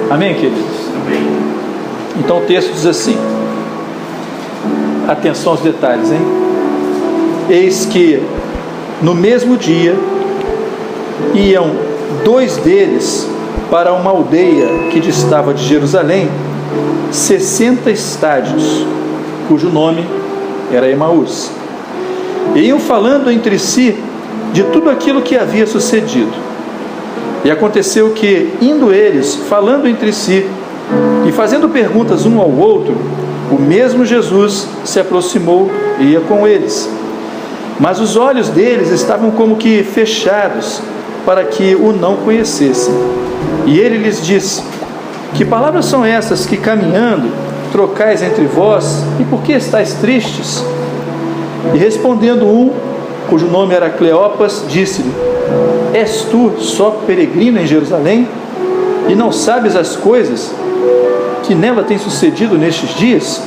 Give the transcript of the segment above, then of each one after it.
Amém, queridos? Amém. Então o texto diz assim, atenção aos detalhes, hein? Eis que no mesmo dia iam 2 deles para uma aldeia que distava de Jerusalém 60 estádios, cujo nome era Emaús. E iam falando entre si de tudo aquilo que havia sucedido. E aconteceu que, indo eles, falando entre si e fazendo perguntas um ao outro, o mesmo Jesus se aproximou e ia com eles. Mas os olhos deles estavam como que fechados, para que o não conhecessem. E ele lhes disse: que palavras são essas que, caminhando, trocais entre vós, e por que estáis tristes? E respondendo um, cujo nome era Cleopas, disse-lhe: és tu só peregrino em Jerusalém, e não sabes as coisas que nela têm sucedido nestes dias?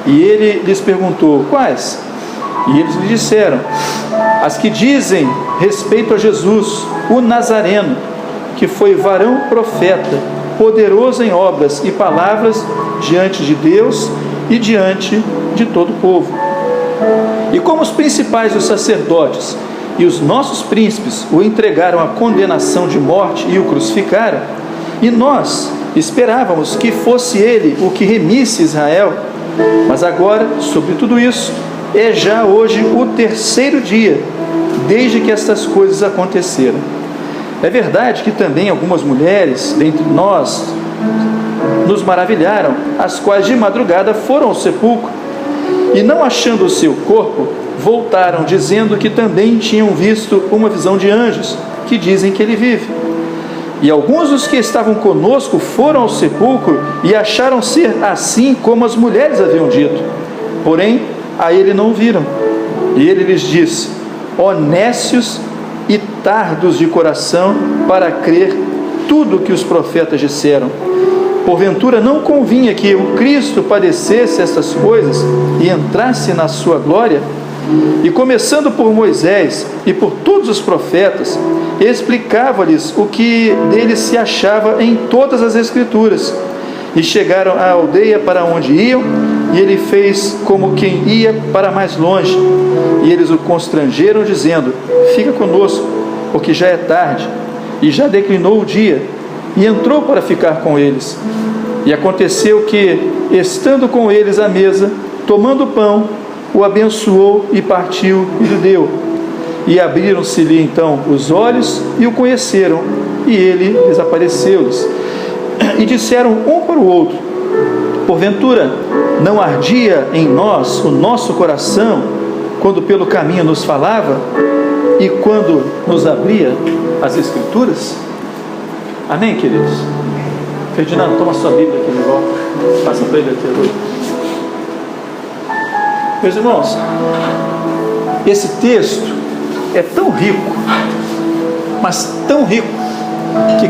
E ele lhes perguntou: quais? E eles lhe disseram: as que dizem respeito a Jesus, o Nazareno, que foi varão profeta, poderoso em obras e palavras diante de Deus e diante de todo o povo. E como os principais dos sacerdotes e os nossos príncipes o entregaram à condenação de morte e o crucificaram, e nós esperávamos que fosse ele o que remisse Israel, mas agora, sobre tudo isso, é já hoje o 3º dia desde que estas coisas aconteceram. É verdade que também algumas mulheres dentre nós nos maravilharam, as quais de madrugada foram ao sepulcro e, não achando o seu corpo, voltaram dizendo que também tinham visto uma visão de anjos, que dizem que ele vive. E alguns dos que estavam conosco foram ao sepulcro e acharam ser assim como as mulheres haviam dito, porém a ele não viram. E ele lhes disse: ó nécios e tardos de coração para crer tudo que os profetas disseram. Porventura não convinha que o Cristo padecesse estas coisas e entrasse na sua glória? E começando por Moisés e por todos os profetas, explicava-lhes o que dele se achava em todas as Escrituras. E chegaram à aldeia para onde iam, e ele fez como quem ia para mais longe. E eles o constrangeram, dizendo: fica conosco, porque já é tarde, e já declinou o dia. E entrou para ficar com eles. E aconteceu que, estando com eles à mesa, tomando o pão, o abençoou e partiu e lhe deu. E abriram-se-lhe então os olhos e o conheceram, e ele desapareceu-lhes. E disseram um para o outro: porventura não ardia em nós o nosso coração quando pelo caminho nos falava e quando nos abria as Escrituras? Amém, queridos? Ferdinando, toma sua Bíblia aqui de volta, passa para ele aqui. Meus irmãos, esse texto é tão rico, mas tão rico, que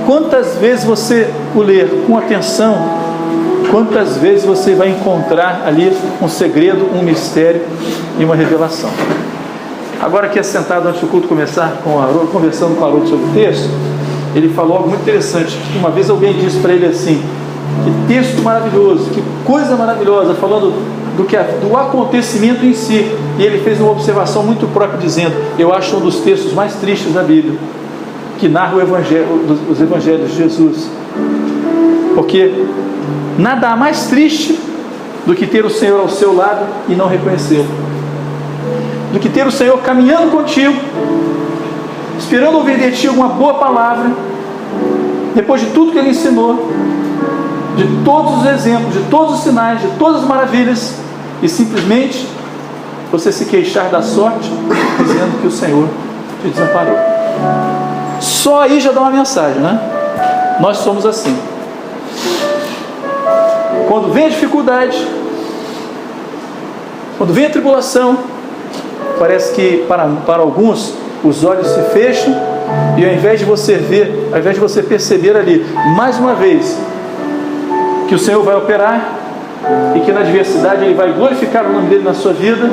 quantas vezes você o ler com atenção, quantas vezes você vai encontrar ali um segredo, um mistério e uma revelação. Agora aqui assentado antes do culto começar, com o Haroldo, conversando com o Haroldo sobre o texto, ele falou algo muito interessante. Uma vez alguém disse para ele assim: que texto maravilhoso, que coisa maravilhosa, falando do acontecimento em si. E ele fez uma observação muito própria, dizendo: eu acho um dos textos mais tristes da Bíblia, que narra os evangelhos de Jesus, porque nada há mais triste do que ter o Senhor ao seu lado e não reconhecê-lo, do que ter o Senhor caminhando contigo, esperando ouvir de ti uma boa palavra, depois de tudo que Ele ensinou, de todos os exemplos, de todos os sinais, de todas as maravilhas, e simplesmente você se queixar da sorte, dizendo que o Senhor te desamparou. Só aí já dá uma mensagem, né? Nós somos assim. Quando vem a dificuldade, quando vem a tribulação, parece que para alguns os olhos se fecham, e ao invés de você ver, ao invés de você perceber ali, mais uma vez, que o Senhor vai operar, e que na adversidade Ele vai glorificar o nome dEle na sua vida,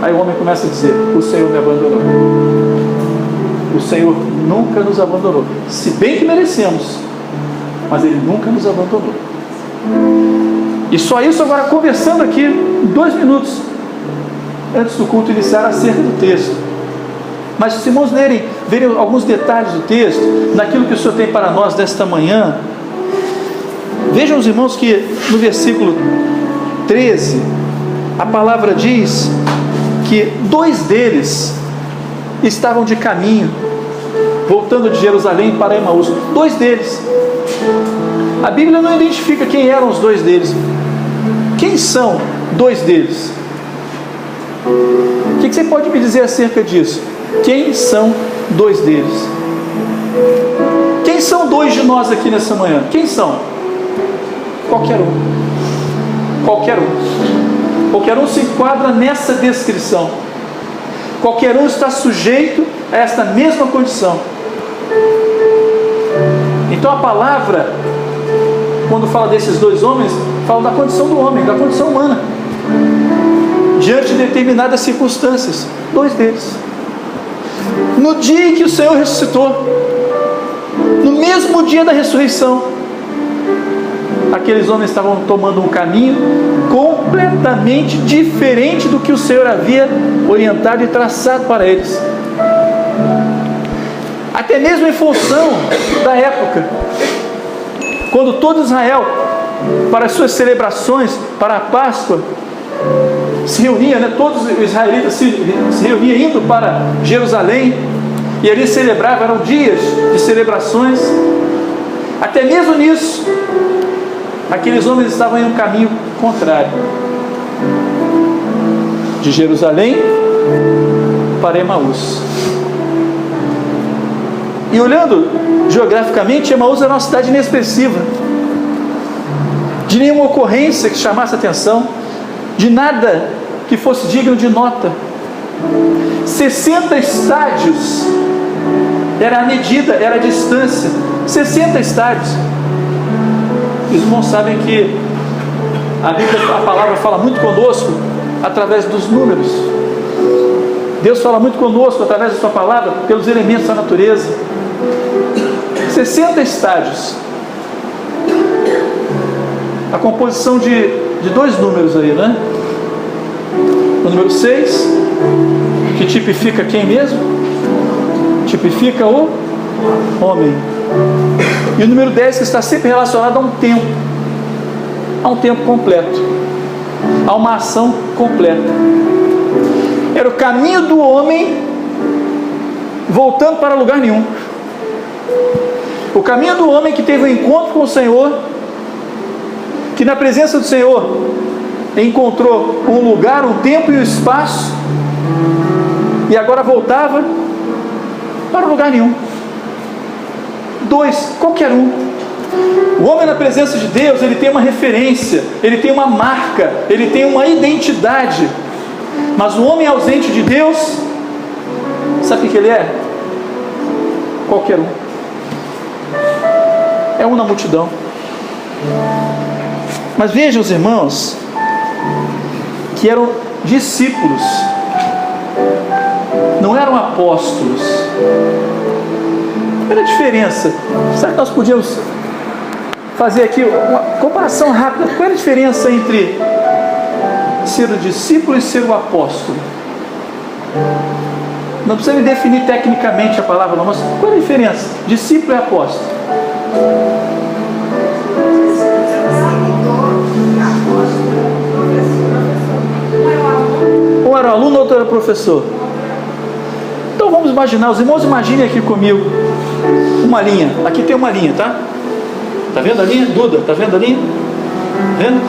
aí o homem começa a dizer: o Senhor me abandonou. O Senhor nunca nos abandonou, se bem que merecemos, mas Ele nunca nos abandonou. E só isso agora conversando aqui, em 2 minutos, antes do culto iniciar, acerca do texto. Mas se os irmãos verem alguns detalhes do texto, naquilo que o Senhor tem para nós nesta manhã, vejam os irmãos que no versículo 13, a palavra diz que 2 deles estavam de caminho, voltando de Jerusalém para Emaús. 2 deles. A Bíblia não identifica quem eram os 2 deles. Quem são 2 deles? O que você pode me dizer acerca disso? Quem são 2 deles? Quem são 2 de nós aqui nessa manhã? Quem são? Qualquer um. Qualquer um. Qualquer um se enquadra nessa descrição. Qualquer um está sujeito a esta mesma condição. Então a palavra, quando fala desses 2 homens, fala da condição do homem, da condição humana, diante de determinadas circunstâncias. 2 deles. No dia em que o Senhor ressuscitou, no mesmo dia da ressurreição, aqueles homens estavam tomando um caminho completamente diferente do que o Senhor havia orientado e traçado para eles. Até mesmo em função da época, quando todo Israel, para as suas celebrações, para a Páscoa, se reunia, todos os israelitas se reuniam indo para Jerusalém, e ali celebravam, eram dias de celebrações. Até mesmo nisso, aqueles homens estavam em um caminho contrário, de Jerusalém para Emaús. E olhando geograficamente, Emaús era uma cidade inexpressiva, de nenhuma ocorrência que chamasse atenção, de nada que fosse digno de nota. 60 estádios era a medida, era a distância. 60 estádios. Os irmãos sabem que a Bíblia, a palavra fala muito conosco através dos números. Deus fala muito conosco através da sua palavra, pelos elementos da natureza. 60 estádios. A composição de 2 números aí, né? O número 6, que tipifica quem mesmo? Tipifica o homem. E o número 10, que está sempre relacionado a um tempo completo, a uma ação completa. Era o caminho do homem voltando para lugar nenhum. O caminho do homem que teve um encontro com o Senhor, que na presença do Senhor encontrou um lugar, um tempo e um espaço, e agora voltava para lugar nenhum. 2, qualquer um. O homem na presença de Deus, ele tem uma referência, ele tem uma marca, ele tem uma identidade. Mas o homem ausente de Deus, sabe o que ele é? Qualquer um. É um na multidão. Mas vejam os irmãos, que eram discípulos, não eram apóstolos. Qual era a diferença? Será que nós podíamos fazer aqui uma comparação rápida? Qual era a diferença entre ser o discípulo e ser o apóstolo? Não precisa me definir tecnicamente a palavra, não, mas qual é a diferença? Discípulo e apóstolo. Um era aluno, outro era professor. Então vamos imaginar, os irmãos imaginem aqui comigo uma linha. Aqui tem uma linha, tá? Tá vendo a linha? Duda, tá vendo a linha? Tá vendo?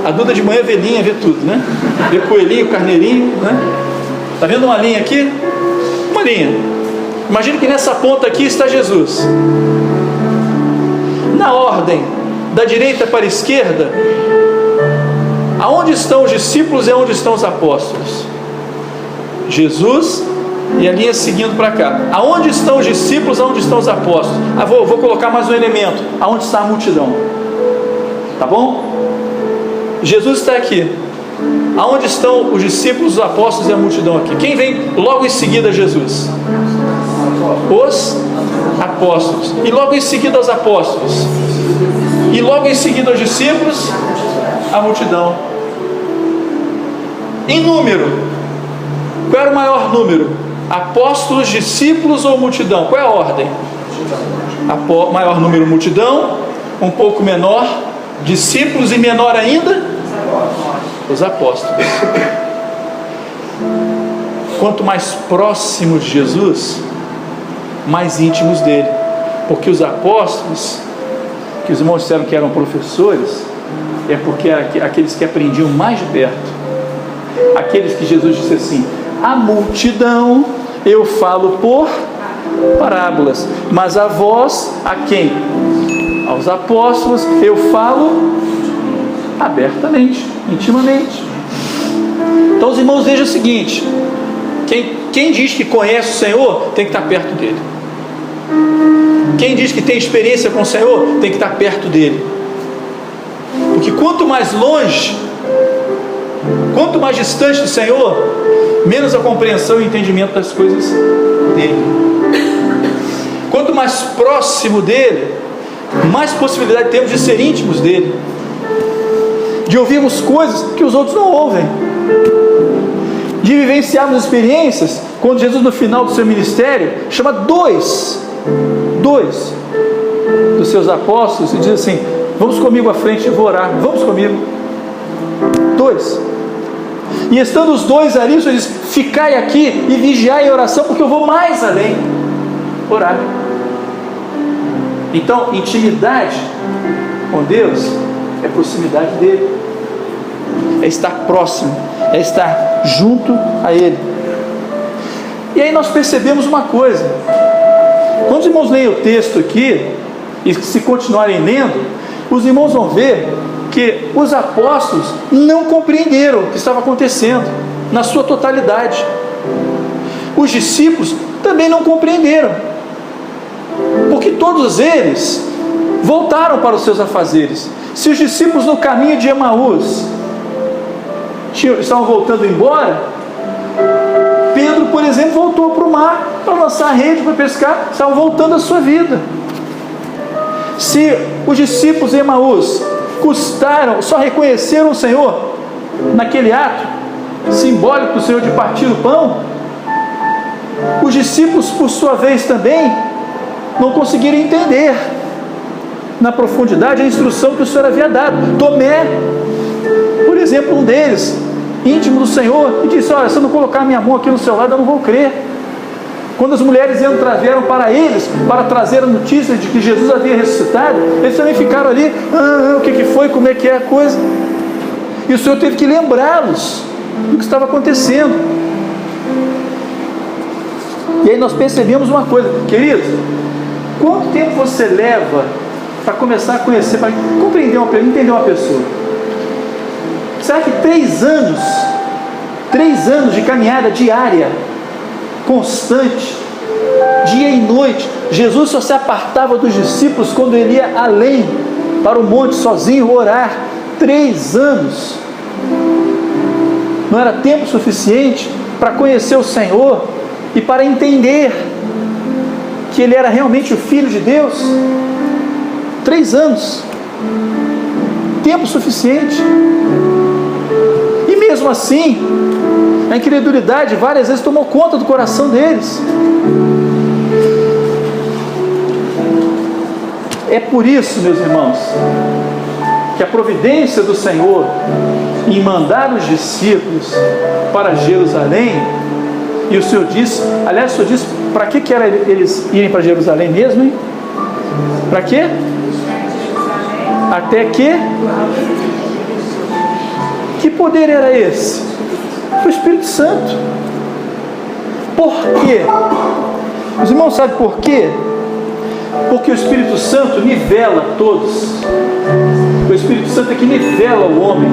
A Duda de manhã vê linha, vê tudo, né? Vê coelhinho, carneirinho, né? Tá vendo uma linha aqui? Uma linha. Imagine que nessa ponta aqui está Jesus. Na ordem da direita para a esquerda, aonde estão os discípulos e aonde estão os apóstolos? Jesus e a linha seguindo para cá. Aonde estão os discípulos, aonde estão os apóstolos? Vou colocar mais um elemento. Aonde está a multidão? Tá bom? Jesus está aqui. Aonde estão os discípulos, os apóstolos e a multidão aqui? Quem vem logo em seguida a Jesus? Os apóstolos. E logo em seguida aos apóstolos? E logo em seguida aos discípulos, a multidão. Em número, qual era o maior número? Apóstolos, discípulos ou multidão? Qual é a ordem? Maior número, multidão. Um pouco menor, discípulos. E menor ainda, os apóstolos. Quanto mais próximos de Jesus, mais íntimos dele. Porque os apóstolos, que os irmãos disseram que eram professores, é porque eram aqueles que aprendiam mais de perto. Aqueles que Jesus disse assim: a multidão eu falo por parábolas, mas a vós, a quem? Aos apóstolos eu falo abertamente, intimamente. Então os irmãos, vejam o seguinte: quem diz que conhece o Senhor tem que estar perto dele. Quem diz que tem experiência com o Senhor tem que estar perto dele. Porque quanto mais longe, quanto mais distante do Senhor, menos a compreensão e entendimento das coisas dele. Quanto mais próximo dele, mais possibilidade temos de ser íntimos dele, de ouvirmos coisas que os outros não ouvem, de vivenciarmos experiências. Quando Jesus, no final do seu ministério, chama dois dos seus apóstolos e diz assim: vamos comigo à frente, eu vou orar, vamos comigo. Dois. E estando os dois ali, o Senhor diz: ficai aqui e vigiai em oração, porque eu vou mais além, orar. Então, intimidade com Deus é proximidade dele, é estar próximo, é estar junto a ele. E aí nós percebemos uma coisa: quando os irmãos leem o texto aqui, e se continuarem lendo, os irmãos vão ver que os apóstolos não compreenderam o que estava acontecendo na sua totalidade. Os discípulos também não compreenderam, porque todos eles voltaram para os seus afazeres. Se os discípulos no caminho de Emaús estavam voltando embora, Pedro, por exemplo, voltou para o mar para lançar a rede, para pescar, estavam voltando à sua vida. Se os discípulos em Emaús só reconheceram o Senhor naquele ato simbólico do Senhor de partir o pão, os discípulos, por sua vez, também não conseguiram entender na profundidade a instrução que o Senhor havia dado. Tomé, por exemplo, um deles, íntimo do Senhor, e disse: olha, se eu não colocar a minha mão aqui no seu lado, eu não vou crer. Quando as mulheres vieram para eles, para trazer a notícia de que Jesus havia ressuscitado, eles também ficaram ali: o que foi, como é que é a coisa? E o Senhor teve que lembrá-los do que estava acontecendo. E aí nós percebemos uma coisa, queridos: quanto tempo você leva para começar a conhecer, para compreender entender uma pessoa? Será que 3 anos de caminhada diária, constante, dia e noite? Jesus só se apartava dos discípulos quando ele ia além, para o monte sozinho orar. 3 anos não era tempo suficiente para conhecer o Senhor e para entender que ele era realmente o Filho de Deus? 3 anos, tempo suficiente. E mesmo assim, a incredulidade várias vezes tomou conta do coração deles. É por isso, meus irmãos, que a providência do Senhor em mandar os discípulos para Jerusalém, e o Senhor disse, aliás, o Senhor disse, para que era eles irem para Jerusalém mesmo, hein? Para quê? Até que poder era esse? O Espírito Santo. Por quê? Os irmãos sabem por quê? Porque o Espírito Santo nivela todos. O Espírito Santo é que nivela o homem.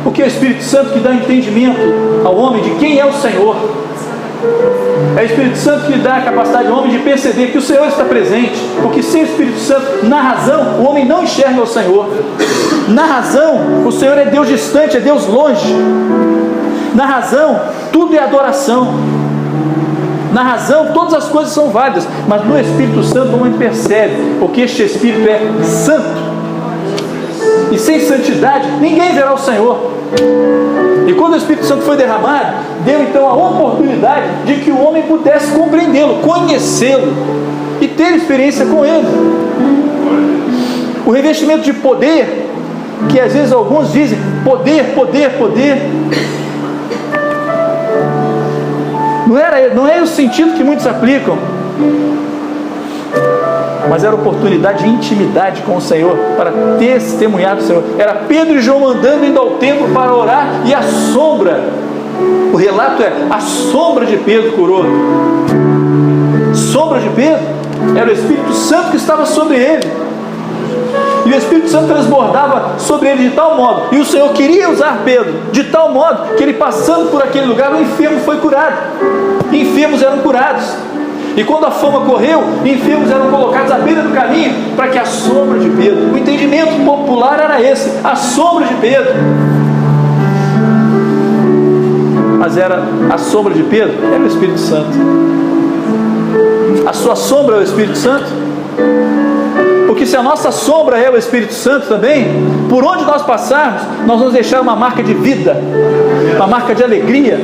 Porque é o Espírito Santo que dá entendimento ao homem de quem é o Senhor. É o Espírito Santo que dá a capacidade ao homem de perceber que o Senhor está presente. Porque sem o Espírito Santo, na razão, o homem não enxerga o Senhor. Na razão, o Senhor é Deus distante, é Deus longe. Na razão, tudo é adoração. Na razão, todas as coisas são válidas, mas no Espírito Santo o homem percebe, porque este Espírito é santo. E sem santidade, ninguém verá o Senhor. E quando o Espírito Santo foi derramado, deu então a oportunidade de que o homem pudesse compreendê-lo, conhecê-lo e ter experiência com ele. O revestimento de poder, que às vezes alguns dizem, poder, poder, poder, não é o sentido que muitos aplicam, mas era oportunidade de intimidade com o Senhor, para testemunhar do Senhor. Era Pedro e João andando, indo ao templo para orar, e a sombra, o relato é, a sombra de Pedro curou. Sombra de Pedro era o Espírito Santo que estava sobre ele, e o Espírito Santo transbordava sobre ele de tal modo, e o Senhor queria usar Pedro de tal modo, que ele passando por aquele lugar, o enfermo foi curado, enfermos eram curados. E quando a fama correu, enfermos eram colocados à beira do caminho, para que a sombra de Pedro, o entendimento popular era esse, a sombra de Pedro. Mas era a sombra de Pedro, era o Espírito Santo. A sua sombra é o Espírito Santo? Porque se a nossa sombra é o Espírito Santo também, por onde nós passarmos, nós vamos deixar uma marca de vida, uma marca de alegria,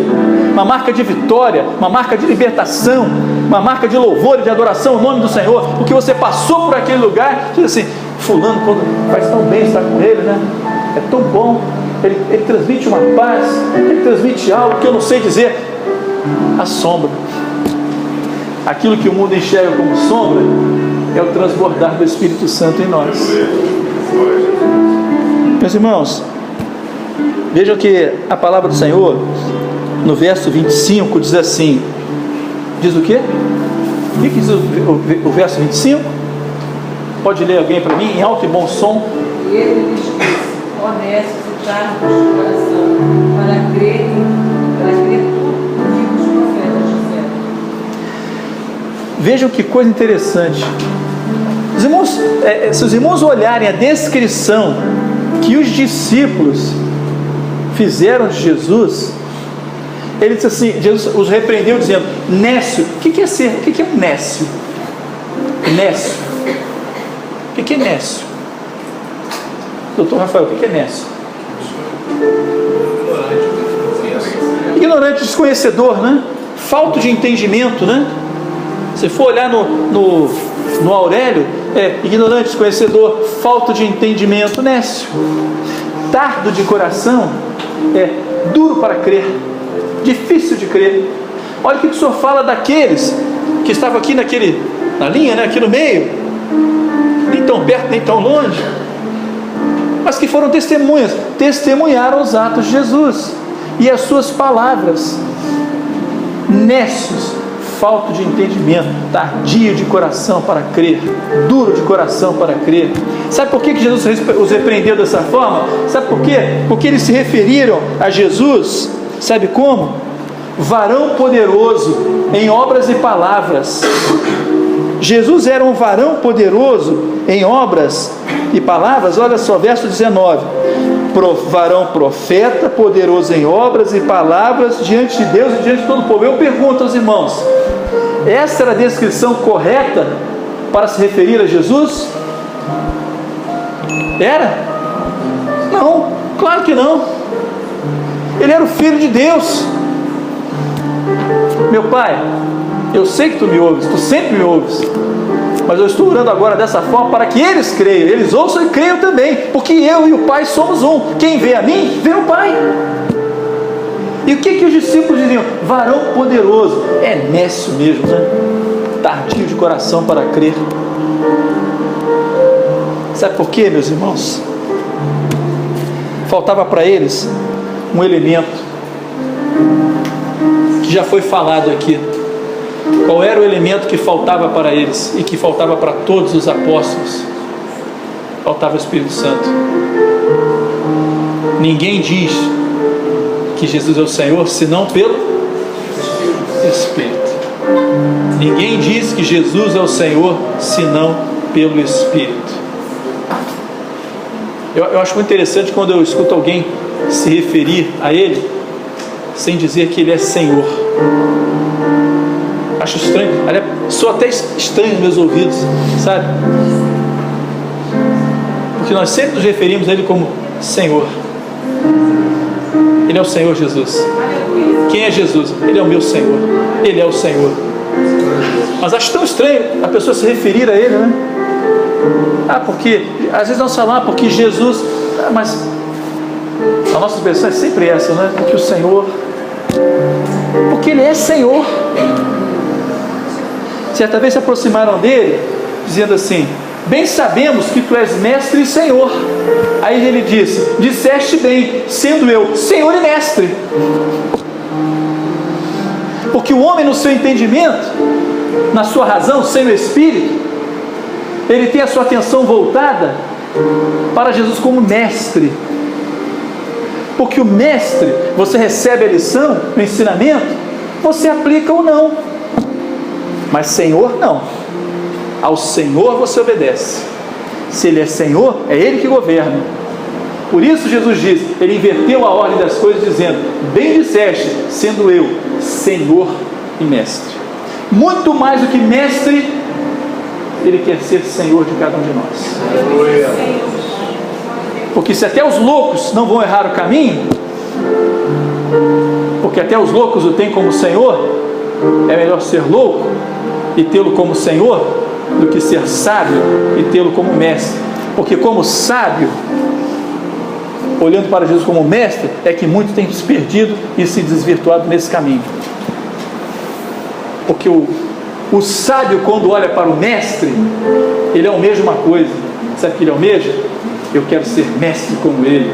uma marca de vitória, uma marca de libertação, uma marca de louvor e de adoração ao nome do Senhor. Porque você passou por aquele lugar, diz assim, fulano, quando faz tão bem estar com ele, né? É tão bom, ele transmite uma paz, ele transmite algo que eu não sei dizer. A sombra, aquilo que o mundo enxerga como sombra, é o transbordar do Espírito Santo em nós. Meus irmãos, vejam que a palavra do Senhor, no verso 25, diz assim, diz o quê? O que diz o verso 25? Pode ler alguém para mim, em alto e bom som? E ele lhes disse, honestos e tardos de coração, para crer tudo que os profetas disseram. Vejam que coisa interessante. Os irmãos, se os irmãos olharem a descrição que os discípulos fizeram de Jesus, ele disse assim, Jesus os repreendeu dizendo, nécio. O que é ser? O que é nécio? Nécio. O que é nécio? Doutor Rafael, o que é nécio? Ignorante, desconhecedor, né? Falto de entendimento, né? Se for olhar no Aurélio, ignorante, desconhecedor, falta de entendimento, nécio. Tardo de coração, duro para crer, difícil de crer. Olha o que o Senhor fala daqueles que estavam aqui na linha, né, aqui no meio, nem tão perto, nem tão longe, mas que foram testemunhas, testemunharam os atos de Jesus e as suas palavras. Nécios, falto de entendimento, tardio de coração para crer, duro de coração para crer. Sabe por que Jesus os repreendeu dessa forma? Sabe por quê? Porque eles se referiram a Jesus, sabe como? Varão poderoso em obras e palavras. Jesus era um varão poderoso em obras e palavras. Olha só, verso 19: varão profeta, poderoso em obras e palavras diante de Deus e diante de todo o povo. Eu pergunto aos irmãos, essa era a descrição correta para se referir a Jesus? Era? Não, claro que não. Ele era o Filho de Deus. Meu Pai, eu sei que Tu me ouves, Tu sempre me ouves, mas eu estou orando agora dessa forma para que eles creiam, eles ouçam e creiam também, porque eu e o Pai somos um. Quem vê a mim, vê o Pai. E o que os discípulos diziam? Varão poderoso. É nécio mesmo, né? Tardio de coração para crer. Sabe por quê, meus irmãos? Faltava para eles um elemento que já foi falado aqui. Qual era o elemento que faltava para eles e que faltava para todos os apóstolos? Faltava o Espírito Santo. Ninguém diz que Jesus é o Senhor senão pelo Espírito. Ninguém diz que Jesus é o Senhor senão pelo Espírito. Eu acho muito interessante quando eu escuto alguém se referir a Ele sem dizer que Ele é Senhor. Acho estranho, aliás, sou até estranho nos meus ouvidos, sabe? Porque nós sempre nos referimos a Ele como Senhor. Ele é o Senhor Jesus. Quem é Jesus? Ele é o meu Senhor. Ele é o Senhor. Mas acho tão estranho a pessoa se referir a Ele, né? Porque às vezes nós falamos, porque Jesus, mas a nossa expressão é sempre essa, né? Porque o Senhor, porque Ele é Senhor. Certa vez se aproximaram dele, dizendo assim: bem sabemos que tu és mestre e Senhor. Aí ele disse: disseste bem, sendo eu Senhor e mestre. Porque o homem, no seu entendimento, na sua razão, sem o Espírito, ele tem a sua atenção voltada para Jesus como mestre. Porque o mestre, você recebe a lição, o ensinamento, você aplica ou não. Mas Senhor, não. Ao Senhor você obedece. Se Ele é Senhor, é Ele que governa. Por isso Jesus diz, Ele inverteu a ordem das coisas, dizendo: bem disseste, sendo eu Senhor e mestre. Muito mais do que mestre, Ele quer ser Senhor de cada um de nós. Porque se até os loucos não vão errar o caminho, porque até os loucos o têm como Senhor, é melhor ser louco e tê-lo como Senhor do que ser sábio e tê-lo como mestre. Porque como sábio, olhando para Jesus como mestre, é que muitos têm se perdido e se desvirtuado nesse caminho. Porque o sábio, quando olha para o mestre, ele almeja uma coisa. Sabe o que ele almeja? Eu quero ser mestre como ele.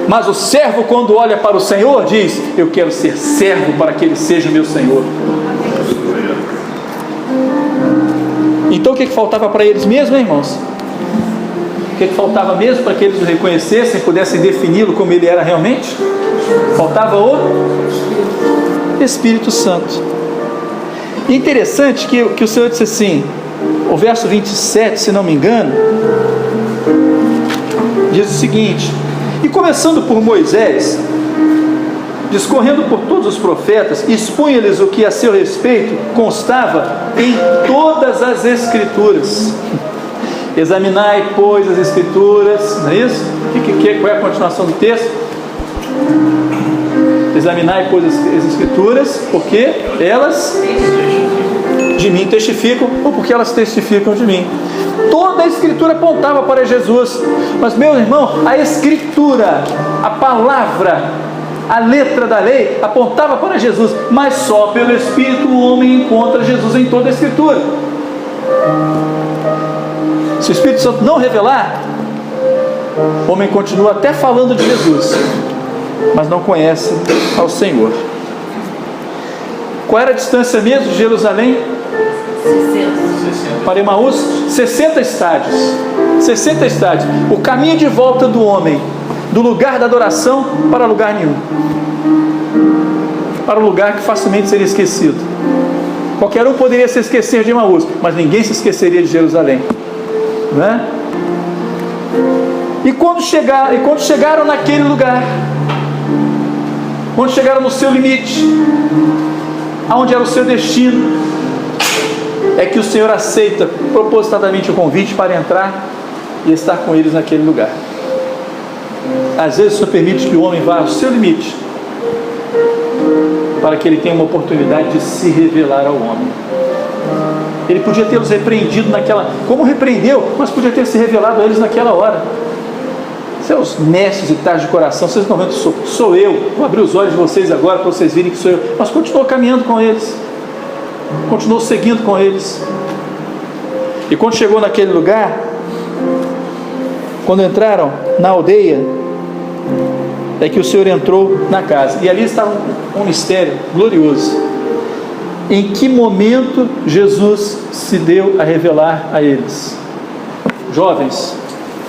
Mas o servo, quando olha para o Senhor, diz: eu quero ser servo para que ele seja meu Senhor. Então o que faltava para eles mesmo, hein, irmãos? O que faltava mesmo para que eles o reconhecessem, pudessem defini-lo como ele era realmente? Faltava o Espírito Santo. E interessante que o Senhor disse assim, o verso 27, se não me engano, diz o seguinte: e começando por Moisés, discorrendo por todos os profetas, expunha-lhes o que a seu respeito constava em todas as Escrituras. Examinai, pois, as Escrituras, não é isso? Qual é a continuação do texto? Examinai, pois, as Escrituras, porque elas de mim testificam, ou porque elas testificam de mim. Toda a Escritura apontava para Jesus. Mas, meu irmão, a Escritura, a palavra, a letra da lei apontava para Jesus, mas só pelo Espírito o homem encontra Jesus em toda a Escritura. Se o Espírito Santo não revelar, o homem continua até falando de Jesus, mas não conhece ao Senhor. Qual era a distância mesmo de Jerusalém? 60. Para Emaús, 60 estádios. 60 estádios. O caminho de volta do homem, do lugar da adoração para lugar nenhum, para um lugar que facilmente seria esquecido. Qualquer um poderia se esquecer de Emaús, mas ninguém se esqueceria de Jerusalém, não é? E quando chegaram naquele lugar, quando chegaram no seu limite, aonde era o seu destino, é que o Senhor aceita propositadamente o convite para entrar e estar com eles naquele lugar. Às vezes o Senhor permite que o homem vá ao seu limite, para que ele tenha uma oportunidade de se revelar ao homem. Ele podia tê-los repreendido como repreendeu, mas podia ter se revelado a eles naquela hora. Seus mestres e tais de coração, vocês não vendo, sou eu, vou abrir os olhos de vocês agora para vocês virem que sou eu. Mas continuou caminhando com eles, continuou seguindo com eles. E quando chegou naquele lugar, quando entraram na aldeia, é que o Senhor entrou na casa, e ali estava um mistério glorioso. Em que momento Jesus se deu a revelar a eles? Jovens,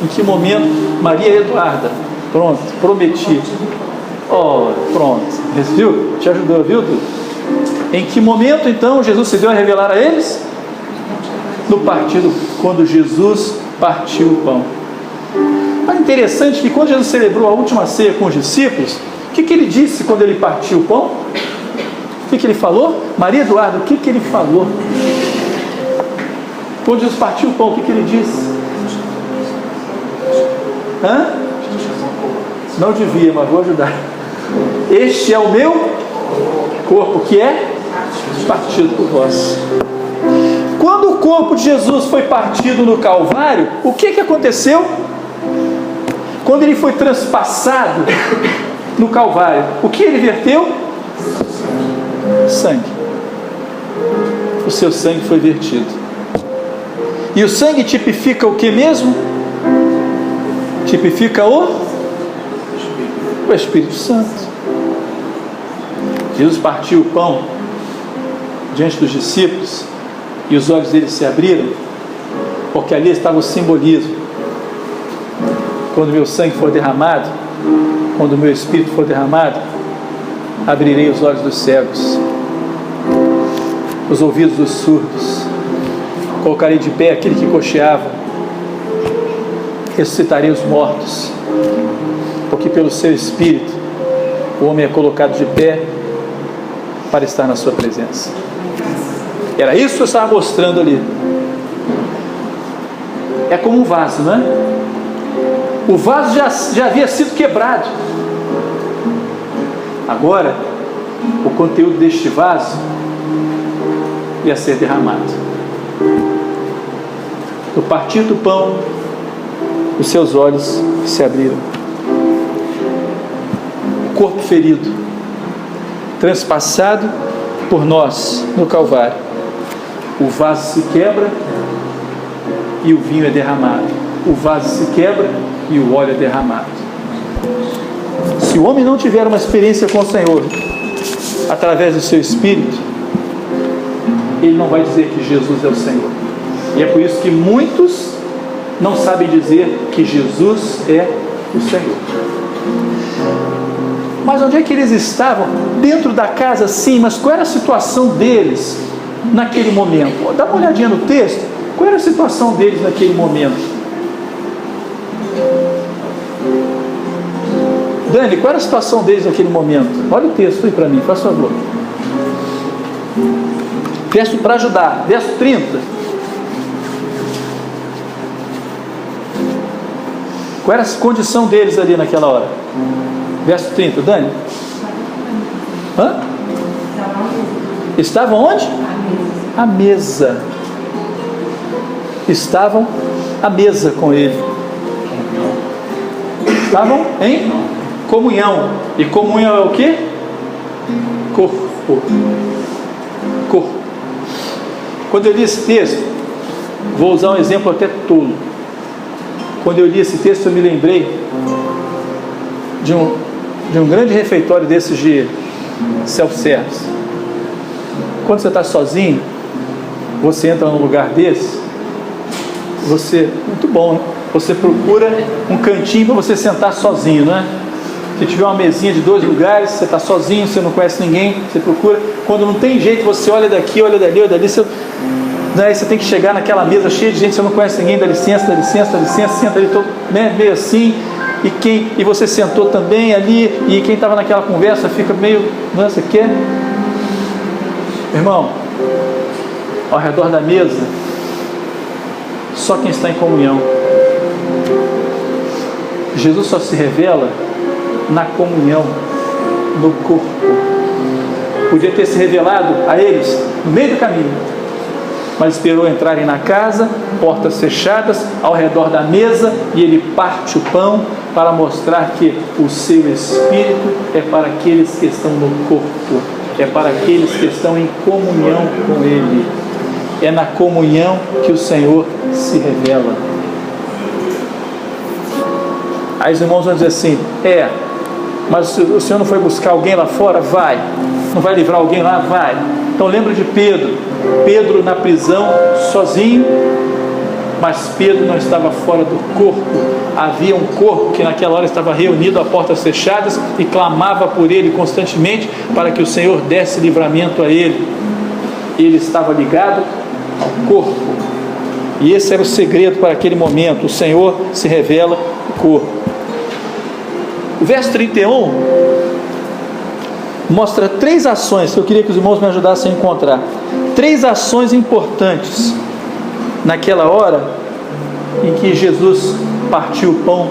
em que momento? Maria Eduarda, pronto, prometi. Pronto, viu? Te ajudou, viu, Dudu? Em que momento então Jesus se deu a revelar a eles? No partido, quando Jesus partiu o pão. Mas interessante que quando Jesus celebrou a última ceia com os discípulos, o que ele disse quando ele partiu o pão? O que ele falou? Maria Eduarda, o que ele falou? Quando Jesus partiu o pão, o que ele disse? Hã? Não devia, mas vou ajudar. Este é o meu corpo, que é partido por vós. Quando o corpo de Jesus foi partido no Calvário, o que aconteceu? Quando ele foi transpassado no Calvário, o que ele verteu? Sangue. O seu sangue foi vertido. E o sangue tipifica o que mesmo? Tipifica o Espírito Santo. Jesus partiu o pão diante dos discípulos e os olhos deles se abriram, porque ali estava o simbolismo. Quando meu sangue for derramado, quando o meu Espírito for derramado, abrirei os olhos dos cegos, os ouvidos dos surdos, colocarei de pé aquele que cocheava, ressuscitarei os mortos, porque pelo seu Espírito o homem é colocado de pé para estar na sua presença. Era isso que eu estava mostrando ali. É como um vaso, não é? O vaso já havia sido quebrado. Agora, o conteúdo deste vaso ia ser derramado. No partir do pão, os seus olhos se abriram. O corpo ferido, transpassado por nós no Calvário. O vaso se quebra e o vinho é derramado. O vaso se quebra e o óleo é derramado. Se o homem não tiver uma experiência com o Senhor através do seu Espírito, ele não vai dizer que Jesus é o Senhor. E é por isso que muitos não sabem dizer que Jesus é o Senhor. Mas onde é que eles estavam? Dentro da casa, sim, mas qual era a situação deles naquele momento? Dá uma olhadinha no texto. Qual era a situação deles naquele momento? Dani, qual era a situação deles naquele momento? Olha o texto aí para mim, faz favor. Verso para ajudar, verso 30. Qual era a condição deles ali naquela hora? Verso 30, Dani. Hã? Estavam onde? À mesa. Estavam à mesa com ele. Estavam em comunhão. E comunhão é o quê? Corpo. Corpo. Quando eu li esse texto, vou usar um exemplo até tolo. Quando eu li esse texto, eu me lembrei de um grande refeitório desses de self-service. Quando você está sozinho, você entra num lugar desse, muito bom, né? Você procura um cantinho para você sentar sozinho, não é? Se tiver uma mesinha de 2 lugares, você está sozinho, você não conhece ninguém, você procura. Quando não tem jeito, você olha daqui, olha dali, aí você tem que chegar naquela mesa cheia de gente, você não conhece ninguém, dá licença, senta ali todo, né, meio assim, e você sentou também ali, e quem estava naquela conversa fica meio, nossa, o quê? Irmão, ao redor da mesa, só quem está em comunhão. Jesus só se revela na comunhão, no corpo. Podia ter se revelado a eles no meio do caminho, mas esperou entrarem na casa, portas fechadas, ao redor da mesa, e ele parte o pão para mostrar que o seu Espírito é para aqueles que estão no corpo, é para aqueles que estão em comunhão com Ele. É na comunhão que o Senhor se revela. Aí os irmãos vão dizer assim: mas o Senhor não foi buscar alguém lá fora? Vai. Não vai livrar alguém lá? Vai. Então lembra de Pedro na prisão sozinho, mas Pedro não estava fora do corpo. Havia um corpo que naquela hora estava reunido a portas fechadas e clamava por ele constantemente para que o Senhor desse livramento a ele. Ele estava ligado ao corpo, e esse era o segredo para aquele momento. O Senhor se revela no corpo. O verso 31 mostra 3 ações que eu queria que os irmãos me ajudassem a encontrar. 3 ações importantes naquela hora em que Jesus partiu o pão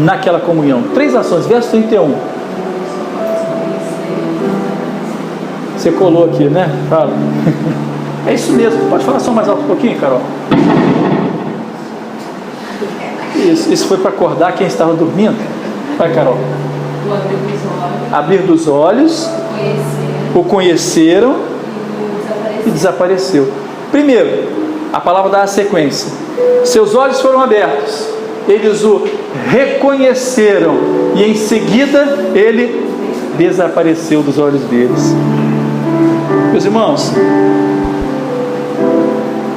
naquela comunhão. 3 ações, verso 31. Você colou aqui, né? Fala. É isso mesmo, pode falar só mais alto um pouquinho, Carol? Isso foi para acordar quem estava dormindo? Vai, Carol. Abrir dos olhos, o conheceram e desapareceu. Primeiro, a palavra dá a sequência. Seus olhos foram abertos, eles o reconheceram e em seguida ele desapareceu dos olhos deles. Meus irmãos,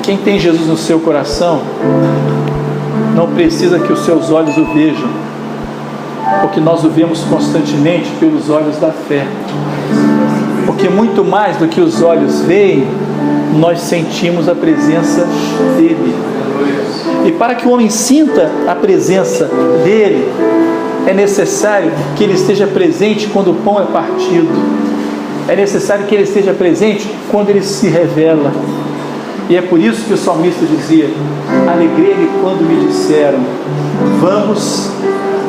quem tem Jesus no seu coração não precisa que os seus olhos o vejam, porque nós o vemos constantemente pelos olhos da fé. Porque muito mais do que os olhos veem, nós sentimos a presença dele. E para que o homem sinta a presença dele, é necessário que ele esteja presente quando o pão é partido. É necessário que ele esteja presente quando ele se revela. E é por isso que o salmista dizia: alegrei-me quando me disseram, vamos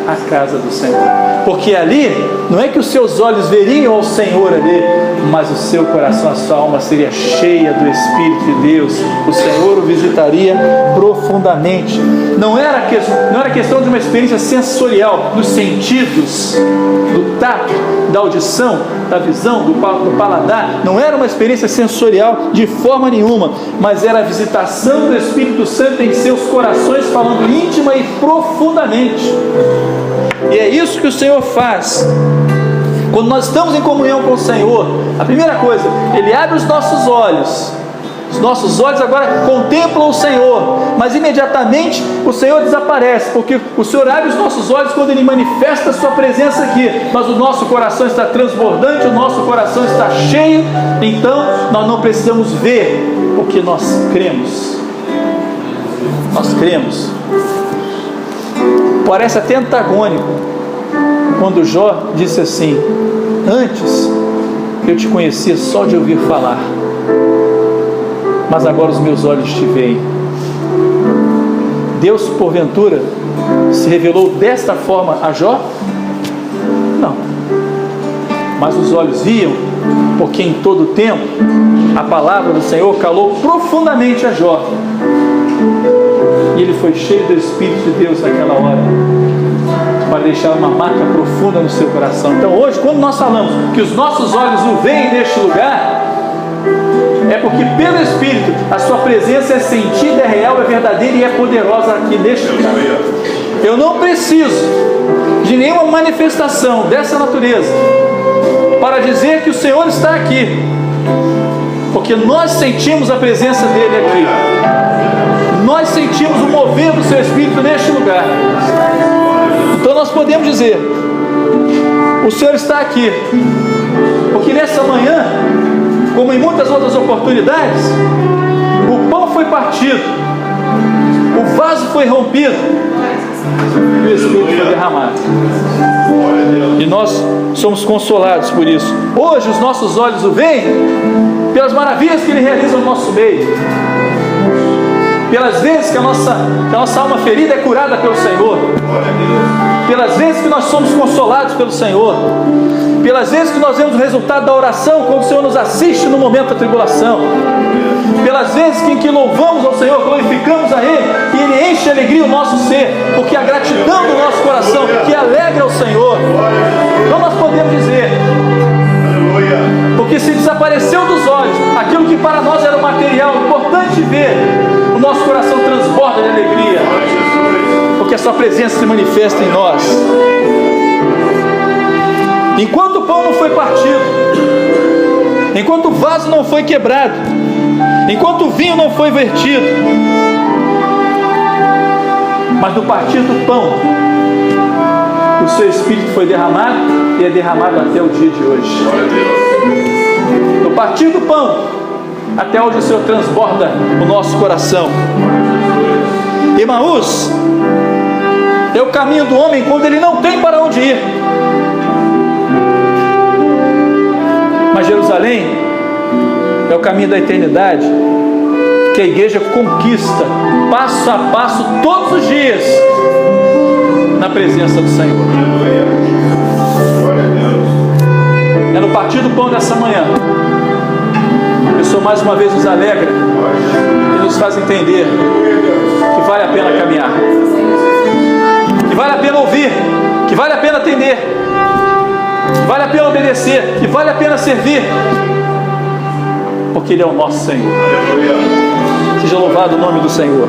à casa do Senhor. Porque ali, não é que os seus olhos veriam ao Senhor ali, mas o seu coração, a sua alma seria cheia do Espírito de Deus. O Senhor o visitaria profundamente. Não era questão de uma experiência sensorial, dos sentidos, do tato, da audição, da visão, do paladar. Não era uma experiência sensorial de forma nenhuma, mas era a visitação do Espírito Santo em seus corações, falando íntima e profundamente. E é isso que o Senhor faz. Quando nós estamos em comunhão com o Senhor, a primeira coisa, Ele abre os nossos olhos. Os nossos olhos agora contemplam o Senhor, mas imediatamente o Senhor desaparece, porque o Senhor abre os nossos olhos quando Ele manifesta a sua presença aqui, mas o nosso coração está transbordante, o nosso coração está cheio, então nós não precisamos ver, porque nós cremos. Nós cremos. Parece até antagônico quando Jó disse assim: antes eu te conhecia só de ouvir falar, mas agora os meus olhos te veem. Deus, porventura, se revelou desta forma a Jó? Não. Mas os olhos viam, porque em todo o tempo a palavra do Senhor calou profundamente a Jó. E ele foi cheio do Espírito de Deus naquela hora, para deixar uma marca profunda no seu coração. Então hoje, quando nós falamos que os nossos olhos o veem neste lugar, é porque pelo Espírito a sua presença é sentida, é real, é verdadeira e é poderosa aqui neste lugar. Eu não preciso de nenhuma manifestação dessa natureza para dizer que o Senhor está aqui, porque nós sentimos a presença dele aqui. Nós sentimos o mover do seu Espírito neste lugar. Então nós podemos dizer: o Senhor está aqui, porque nessa manhã, como em muitas outras oportunidades, o pão foi partido, o vaso foi rompido e o Espírito foi derramado. E nós somos consolados por isso. Hoje os nossos olhos o veem pelas maravilhas que Ele realiza no nosso meio, pelas vezes que a nossa alma ferida é curada pelo Senhor, pelas vezes que nós somos consolados pelo Senhor, pelas vezes que nós vemos o resultado da oração quando o Senhor nos assiste no momento da tribulação, pelas vezes em que louvamos ao Senhor, glorificamos a Ele e Ele enche de alegria o nosso ser, porque a gratidão do nosso coração que alegra o Senhor. Então nós podemos dizer, porque se desapareceu dos olhos aquilo que para nós era o material importante ver, o nosso coração transborda de alegria, porque a sua presença se manifesta em nós. Enquanto o pão não foi partido, enquanto o vaso não foi quebrado, enquanto o vinho não foi vertido, mas no partir do pão, o seu Espírito foi derramado e é derramado até o dia de hoje. No partir do pão, até onde o Senhor transborda o nosso coração. Emaús é o caminho do homem quando ele não tem para onde ir. Mas Jerusalém é o caminho da eternidade, que a igreja conquista passo a passo todos os dias na presença do Senhor. É no partir do pão dessa manhã que o Senhor mais uma vez nos alegra e nos faz entender que vale a pena caminhar, que vale a pena ouvir, que vale a pena atender, que vale a pena obedecer, que vale a pena servir, porque Ele é o nosso Senhor. Seja louvado o nome do Senhor.